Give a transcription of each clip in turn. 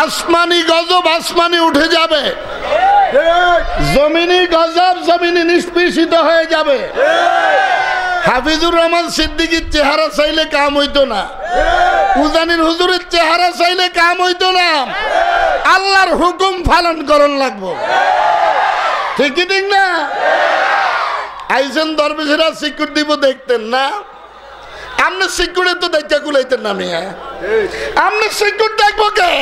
আসমানি গজব আসমানি উঠে যাবে, জমিনি গজব জমিনি নিষ্পেষিত হয়ে যাবে। হাফিজুর রহমান সিদ্দিকীর চেহারা চাইলে কাম হইতো না, উজানির হুজুরের চেহারা চাইলে কাম হইতো না, আল্লাহর হুকুম পালন করন লাগবো। ঠিক ঠিক না? আইসেন দরবেশেরা সিকিউর দিব দেখতেন না, আপনি সিকিউরে তো দেখা কুলাইতেন না মিয়া, আপনি সিকিউর দেখবো কে?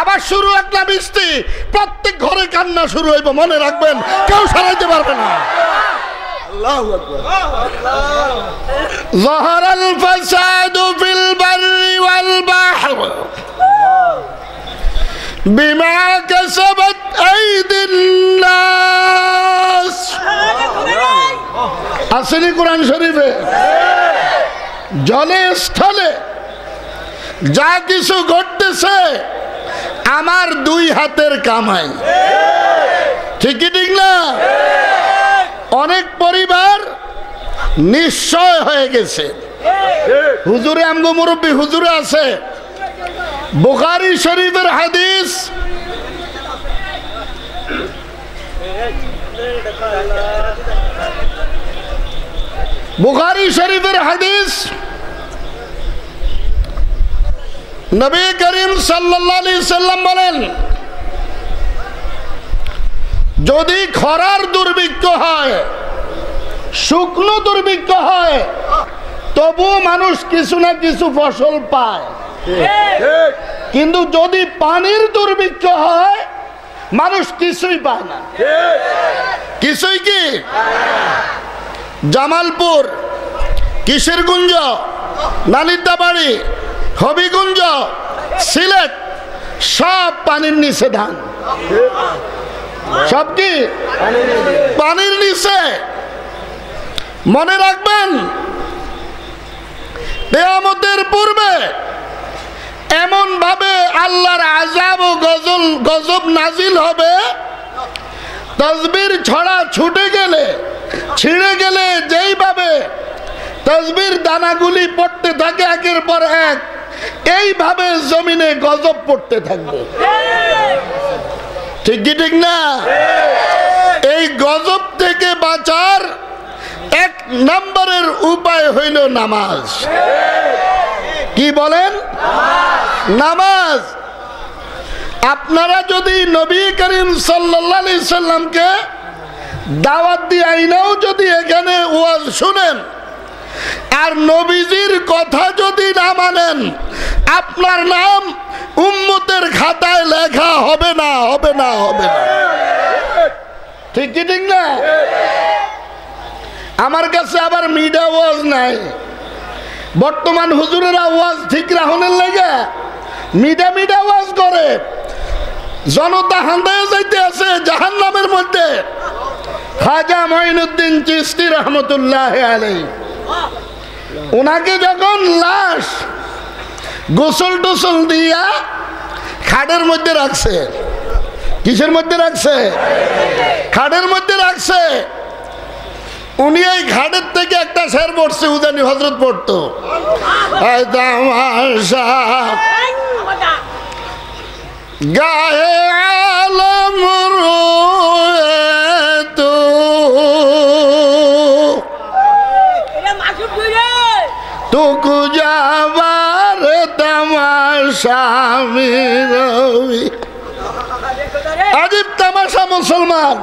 আবার শুরু একটা বৃষ্টি, প্রত্যেক ঘরে কান্না শুরু হইব, মনে রাখবেন কেউ সারাইতে পারবে না। ظهر الفساد في البر والبحر بما كسبت أيدي الناس। আসেনি কোরআন শরীফে? জলে স্থলে যা কিছু ঘটতেছে আমার দুই হাতের কামাই। ঠিক ঠিক না? অনেক পরিবার নিশ্চয় হয়ে গেছে। হুজুরে আমগো মুরব্বী হুজুরে আছে, বুখারী শরীফের হাদিস, বুখারী শরীফের হাদিস, নবী করিম সাল্লাল্লাহু আলাইহি সাল্লাম বলেন, যদি খরার দুর্ভিক্ষ হয়, শুকনো দুর্ভিক্ষ হয়, তবু মানুষ কিছু না কিছু ফসল পায়। কিন্তু যদি পানির দুর্ভিক্ষ হয়, মানুষ কিছুই পায় না। কিছুই কি? জামালপুর, কিশোরগঞ্জ, নালিতাবাড়ি, হবিগঞ্জ, সিলেট সব পানির নিচে ধান, সব কি পানির নিচে। মনে রাখবেন, কিয়ামতের পূর্বে এমন ভাবে আল্লাহর আযাব ও গজব নাজিল হবে, তাসবির ছড়া ছুটে গেলে, ছিঁড়ে গেলে যেইভাবে তাসবির দানাগুলি পড়তে থাকে একের পর এক, এইভাবে জমিনে গজব পড়তে থাকবে। ঠিক কি ঠিক না? এই গজব থেকে বাঁচার এক নম্বরের উপায় হইল নামাজ। কি বলেন? নামাজ। আপনারা যদি নবী করিম সাল্লাল্লাহু আলাইহি সাল্লামকে দাওয়াত দিয়ে আইনাও যদি এখানে ওয়াজ শুনেন আর নবীজির কথা যদি না মানেন, আপনার নাম উম্মতের খাতায় লেখা হবে না, হবে না, হবে না। ঠিক কি ঠিক না? আমার কাছে আবার মিডিয়া ওয়াজ নাই। বর্তমান হুজুরেরা ওয়াজ ঠিক রাখনের লাগে মিডিয়া ওয়াজ করে, জনতা হান্দায় যাইতে আছে জাহান্নামের মধ্যে। খাজা মঈনুদ্দিন চিশতি রহমতুল্লাহ আলাইহি, ওনাকে যখন লাশ গোসল টোসল দিয়া খাটের মধ্যে রাখছে, কিসের মধ্যে রাখছে? খাটের মধ্যে রাখছে। উনি এই ঘাটের থেকে একটা শের পড়ছে, উজানি হযরত পড়তো, গায়ে আলম তো তুকু যাবার তামাশা রবি। আজীব তামাশা মুসলমান।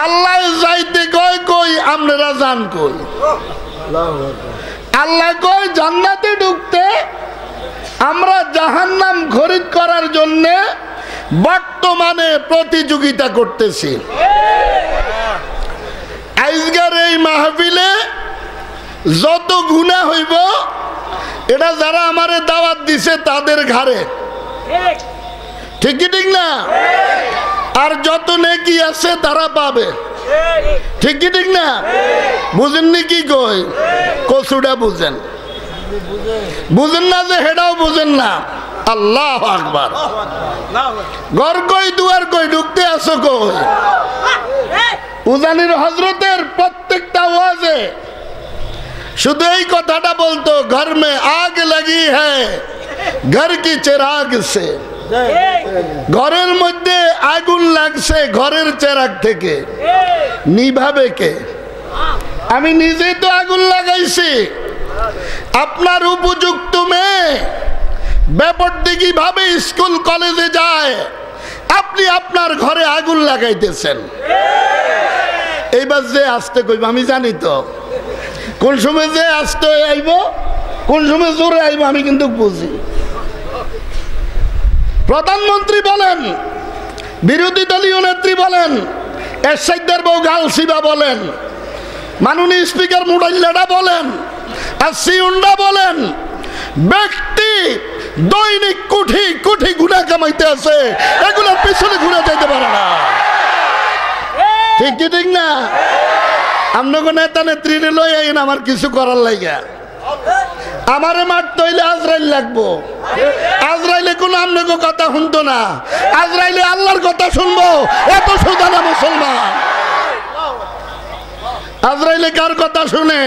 আল্লাহ যাইতে কয় কই, আপনারা যান কই? আল্লাহ কয় জান্নাতে ঢুকতে আমরা জাহান্নাম খরিদ করার জন্য বর্তমানে প্রতিযোগিতা করতেছি। আজকের এই মাহফিলে যত গুনাহ হইব, এটা যারা আমারে দাওয়াত দিছে তাদের ঘাড়ে। ঠিক কি ঠিক না? আর যত নেকি আছে তারা পাবে। ঠিক কি ঠিক না? বুঝেননি কি কই? কসুটা বুঝেন, বুঝেন না যে হেডাও বুঝেন না। আল্লাহু আকবার। ঘর কই দুয়ার কই, ঢুকতে আসো কই? উজানির হযরতের প্রত্যেকটা ওয়াজে শুধু এই কথাটা বলতো, ঘর মে আগ লাগি হ্যায় ঘর কি চেরাগ সে, ঘরের মধ্যে আগুন লাগছে ঘরের চেরাগ থেকে, নিভাবে কে? আমি নিজেই তো আগুন লাগাইছি। আপনার উপযুক্ত মেয়ে বেপরদিকি ভাবে স্কুল কলেজে যায়, আপনি আপনার ঘরে আগুন লাগাইতেছেন। এইবার যে আসতে কইব আমি জানি তো, কোন সময় যে আসতে আইব কোন সময় জোরে আইব আমি কিন্তু বুঝি। প্রধানমন্ত্রী বলেন, বিরোধী দলীয় নেত্রী বলেন, এরশাদের বউ গালসিবা বলেন, মাননীয় স্পিকার মুডাল্লাডা বলেন, আর সিউন্ডা বলেন, ব্যক্তি দৈনিক কোটি কোটি গুনাহ কামাইতে আছে, এগুলোর পিছনে ঘুরে যেতে পারে না। ঠিক কি ঠিক না? আপনাকে নেতা নেত্রী লই আইন আমার কিছু করার লাইগা, আমারে মারতে হইলে আজরাইল লাগবো। আজরাইলে কোনো আপনাকে কথা শুনতো না, আজরাইলে আল্লাহর কথা শুনবো। এত সোজা না মুসলমান। আজরাইলে কার কথা শুনে?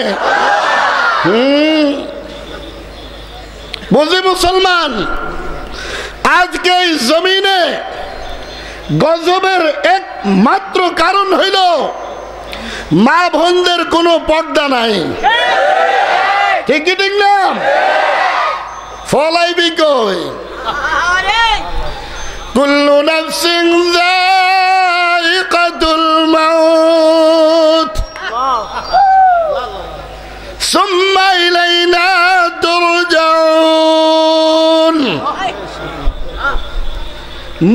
বুঝি মুসলমান, আজকে এই জমিনে গজবের একমাত্র কারণ হইল মা বোনদের কোনো পর্দা নাই। ঠিক কি ঠিক না? ফলাইবি কই? কুল্লু নাফসিন যায়িকাতুল মাউত সুম্মা ইলাইনা তুরজাউন।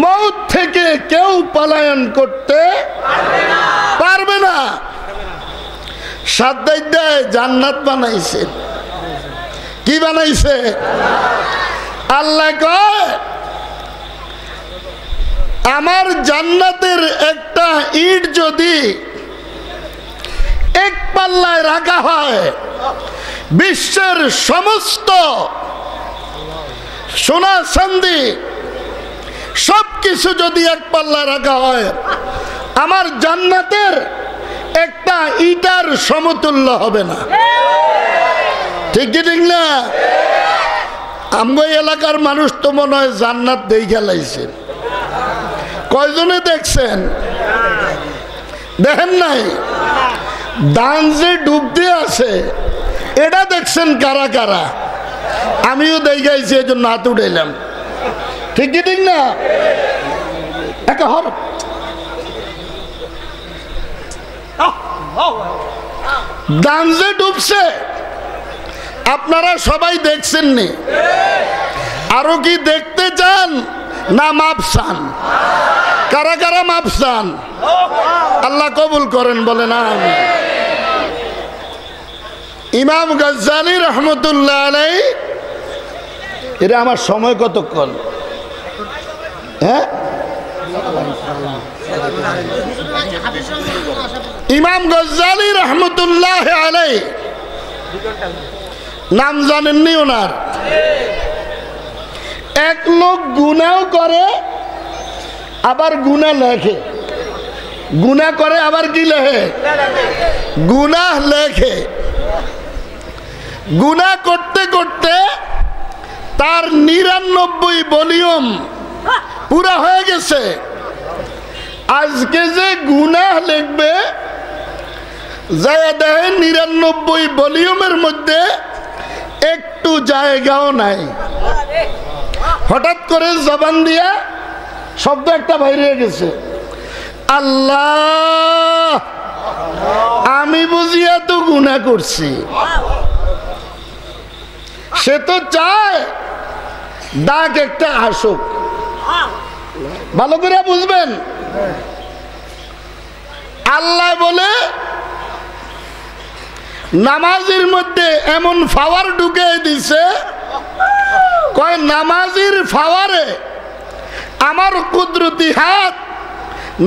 মউত থেকে কেউ পলায়ন করতে পারবে না। সাদ্দাইদায় জান্নাত বানাইছে, কি বানাইছে? আল্লাহ কয় আমার জান্নাতের একটা ইট যদি এক পাল্লায় রাখা হয়, বিশ্বের সমস্ত সোনা চাঁদি সবকিছু যদি এক পাল্লায় রাখা হয়, আমার জান্নাতের একটা ইটার সমতুল্য হবে না। ঠিক কি ঠিক না? আমগো এলাকার মানুষ তো মনে হয় জান্নাত দেখে লাইছে। কয়জনে দেখছেন? দেখেন নাই? দান যে ডুবতে আছে এটা দেখছেন কারা কারা? আমিও দেখাইছি, এই জন্য হাত উঠাইলাম। ঠিক কি ঠিক না? দান যে ডুবছে আপনারা সবাই দেখছেন নি? আরো কি দেখতে চান না মাপ চান? কারা কারা মাপ চান? আল্লাহ কবুল করেন, বলে না। ইমাম গজ্জালি রহমতুল্লাহ আলাইহি, এরা আমার সময় কতক্ষণ? হ্যাঁ, ইমাম গজ্জালি রহমতুল্লাহ আলাইহি নাম জানেননি ওনার? এক লোক গুনাহ করে আবার গুনাহ লেখে, গুনাহ করে আবার কি লেখে? গুনাহ লেখে। গুনাহ করতে করতে তার 99 ভলিউম পুরা হয়ে গেছে। আজকে যে গুনাহ লিখবে যায় দেখেন 99 ভলিউমের মধ্যে একটু জায়গাও নাই। হঠাৎ করে জবান দিয়া শব্দ একটা বাইরে গেছে, আল্লাহ আমি বুঝিয়া তো গুনাহ করছি। সে তো চায় দাগ একটা আসুক। ভালো করে বুঝবেন, আল্লাহ বলে নামাজের মধ্যে এমন পাওয়ার ঢুকে দিছে, কয় নামাজির পাওয়ারে আমার কুদরতি হাত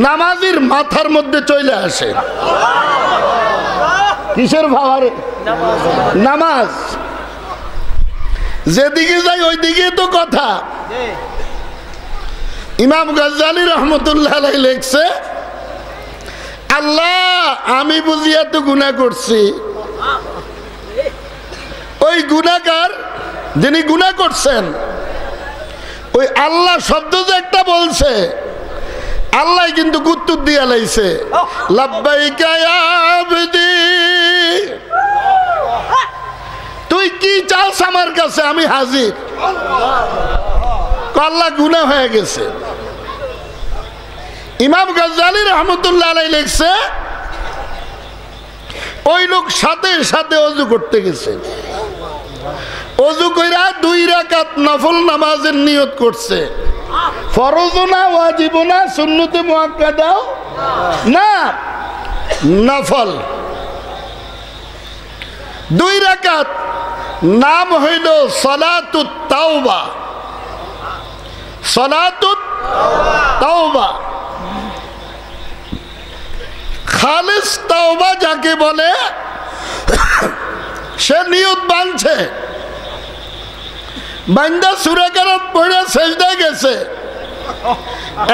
নামাজির মাথার মধ্যে চলে আসে। কিসের পাওয়ারে? নামাজ যেদিকে যাই ওই দিকে তো কথা। ইমাম গজ্জালি রহমতুল্লাহ আলাইহি লিখছে, আল্লাহ আমি বুঝিয়া তো গুনাহ করছি। ওই গুনাহগার যিনি গুনাহ করছেন ওই আল্লাহ শব্দ যে একটা বলছে, আল্লাহ কিন্তু উত্তর দিয়া লাইছে, লাব্বাইকা ইয়া আবদি, তুই কি চাস আমার কাছে, আমি হাজির। আল্লাহ গুনাহ হয়ে গেছে। ইমাম গাজ্জালী রহমতুল্লাহ আলাইহি লিখছে, ওই লোক সাথে সাথে ওযু করতে গেছে, ওযু কইরা 2 রাকাত নফল নামাজের নিয়ত করছে, ফরজও না, ওয়াজিবও না, সুন্নতে মুআক্কাদাও না, নফল 2 রাকাত। নাম হইল সালাতুত তাওবা, সালাতুত তাওবা, খালিস তাওবা যাকে বলে, সে নিয়ত বাঁধছে, বান্দা সূরা কারাত পড়ে সেজদায় গেছে,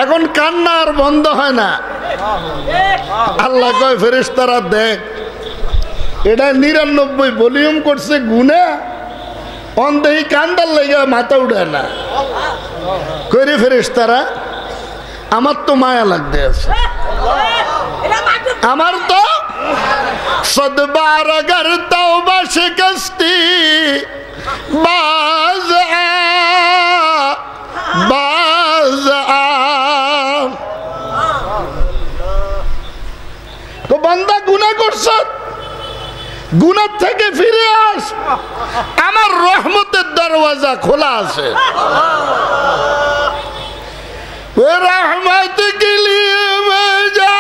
এখন কান্না আর বন্ধ হয় না। আল্লাহ কয় ফেরেশতারা দেখ, এটা 99 ভলিউম করছে গুনাহ, অন্ধেই কান্দার লেগে মাথা উঠায় না। কইরে ফেরেশতারা, আমার তো মায়া লাগতে আছে, আমার তো সদবার अगर तौबा शिकस्ती बाज তো বান্দা গুনাহ করছ, গুনাহ থেকে ফিরে আস, আমার রহমতের দরওয়াজা খোলা আছে। वो रहमत के लिए भेजा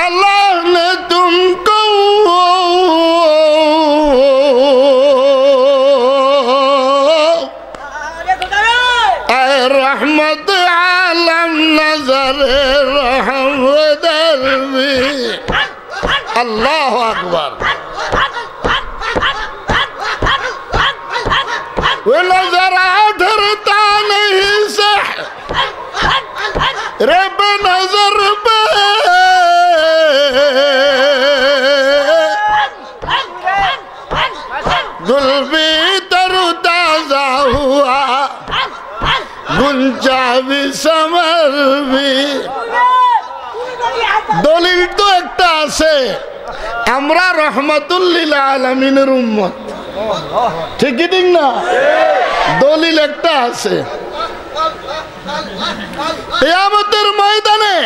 अल्लाह ने तुमको, रहमत आलम नजर रहमत अल्लाह अकबर। वो नजरा डरता नहीं से रब नजर पे, गुल भी तरोताजा हुआ, गुंजा भी समर भी। দলিল তো একটা আছে, আমরা রহমাতুল লিল আলামিনের উম্মত, ঠিক কি ঠিক না? দলিল একটা আছে। কিয়ামতের ময়দানে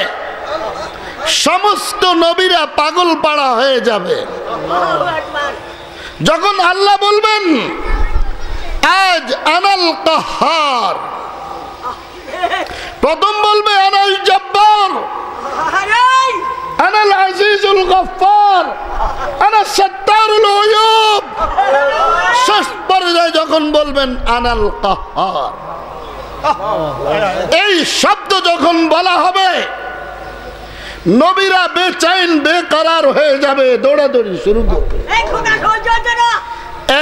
সমস্ত নবীরা পাগল পাড়া হয়ে যাবে, যখন আল্লাহ বলবেন আজ আনাল কাহার, প্রথম বলবে আনাল জব্বার, আনাল আজিজুল গফফার, আনা সত্তারুল উয়ুব, শেষ পর্যায়ে যখন বলবেন আনাল কাহার, এই শব্দ যখন বলা হবে নবীরা বেচাইন বেকরার হয়ে যাবে, দৌড়াদৌড়ি শুরু করবে।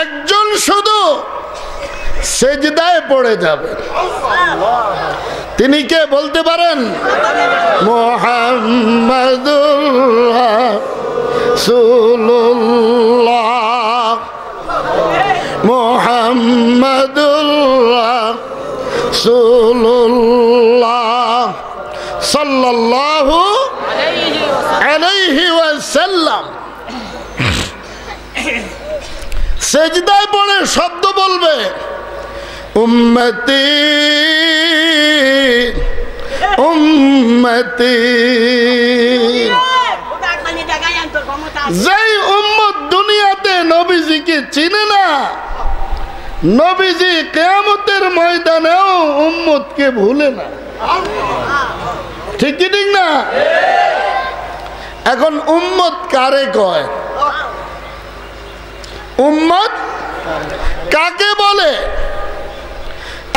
একজন শুধু সেজদায় পড়ে যাবে, তিনি কে বলতে পারেন? মুহাম্মাদুর রাসূলুল্লাহ, মুহাম্মাদুর রাসূলুল্লাহ সাল্লাল্লাহু আলাইহি ওয়াসাল্লাম। সেজদায় পড়ে শব্দ বলবে উম্মতি উম্মতি। যেই উম্মত দুনিয়াতে নবীজিকে চিনে না, নবীজি কিয়ামতের ময়দানেও উম্মতকে ভুলে না, ঠিক কি ঠিক না? এখন উম্মত কারে কয়? উম্মত কাকে বলে?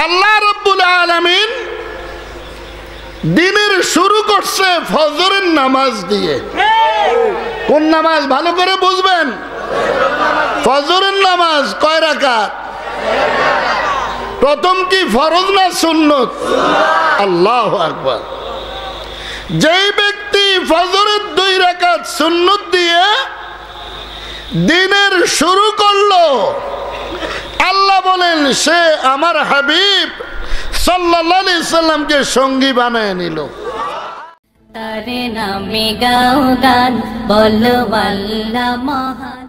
আল্লাহ রাব্বুল আলামিন দিনের শুরু করছে ফজরের নামাজ দিয়ে। কোন নামাজ? ভালো করে বুঝবেন। ফজরের নামাজ কয় রাকাত? প্রথম কি ফরজ না সুন্নত? আল্লাহু আকবার। যেই ব্যক্তি ফজরের 2 রাকাত সুন্নত দিয়ে দিনের শুরু করলো, আল্লাহ বলেন সে আমার হাবিব সাল্লাল্লাহু আলাইহি সাল্লামকে সঙ্গী বানায় নিল। তার নামে গাও গান বলো আল্লাহ মহান।